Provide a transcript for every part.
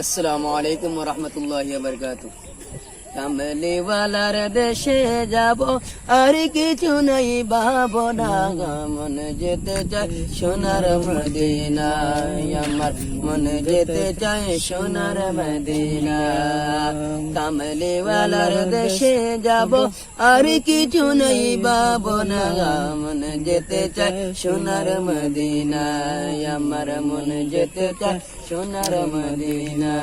আসসালামু আলাইকুম ওয়া রাহমাতুল্লাহি ওয়া বারাকাতুহু। কামলিওয়ালার দেশে যাব, আর কিছু নাই ভাবনা, মন যেতে চাই সোনার মদিনায়, আমার মন যেতে চাই সোনার মদিনা। কামলিওয়ালার দেশে যাব, আর কিছু নাই ভাবনা, মন যেতে চাই সোনার মদিনায়, আমার মন যেতে চাই সোনার মদিনা।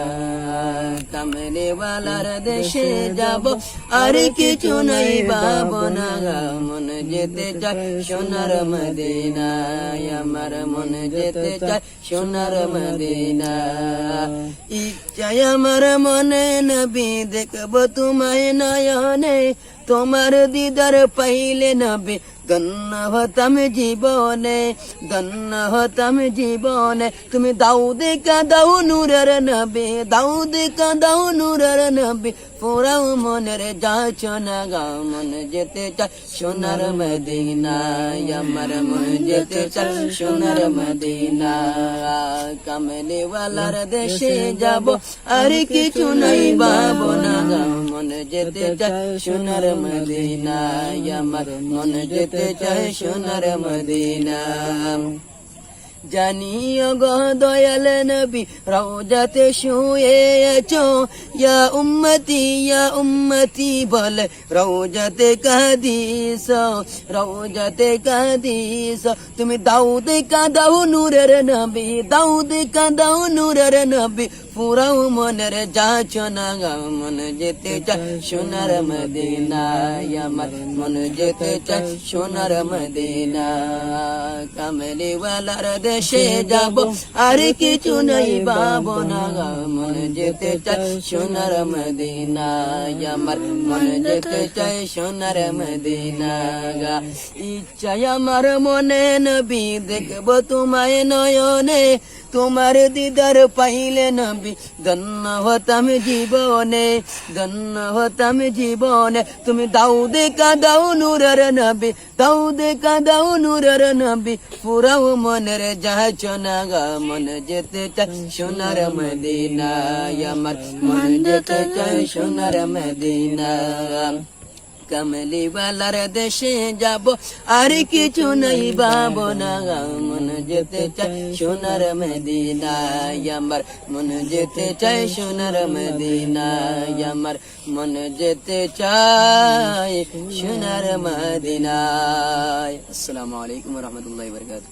কামলিওয়ালার দেশে যাব, আর কিছু নাই ভাবনা, মন যেতে চাই সোনার মদিনায়, আমার মন যেতে চাই সোনার মদিনা। ইচ্ছায় আমার মনে নবী, দেখব তোমায় নয়নে, তোমার দিদার পাইলে নবী ধন্য হতাম জীবনে, ধন্য হতাম জীবনে। তুমি দাও দেখা দাও নূরের নবী, দাও দেখা দাও নূরের নবী, পুরাও মনের যাচনা গা, মন যেতে চাই সোনার মদিনায়, আমার মন যেতে চাই সোনার মদিনা। কামলিওয়ালার দেশে যাব, আর কিছু নাই ভাবনা, মন যেতে চাই সোনার মদিনায়, আমার মন যেতে চাই সোনার মদিনা। জানিও গো দয়াল নবী, রওজাতে শুয়ে আছো, ইয়া উম্মতি বলে রওজাতে কাঁদিস, রওজাতে কাঁদিস। তুমি দাও দেখা দাও নূরের নবী, দাও দেখা দাও নূরের নবী, পুরাও মনের যাচনা গা, মন যেতে চাই সোনার মদিনায়, আমার মন যেতে চাই সোনার মদিনা। কামলিওয়ালার দেশে যাব, আর কিছু নাই ভাবনা, মন যেতে চাই সোনার মদিনায়, আমার মন যেতে চাই সোনার মদিনা। ইচ্ছায় আমার মনে নবী, দেখব তোমায় নয়নে, তোমার দিদার পাইলে নবী ধন্য হতাম জীবনে, ধন্য হতাম জীবনে। তুমি দাও দেখা দাও নূরের নবী, দাও দেখা দাও নূরের নবী, পুরাও মনের যাচনা গা, মন যেতে চাই সোনার মদিনায়, আমার মন যেতে চাই সোনার মদিনা। কামলিওয়ালার দেশে যাব, আর কিছু নাই ভাবনা, মন যেতে চাই সোনার মদিনায়, আমার মন যেতে চাই সোনার মদিনায়, আমার মন যেতে চাই সোনার মদিনায়। আসসালামু আলাইকুম ওয়া রাহমাতুল্লাহি ওয়া বারাকাতুহু।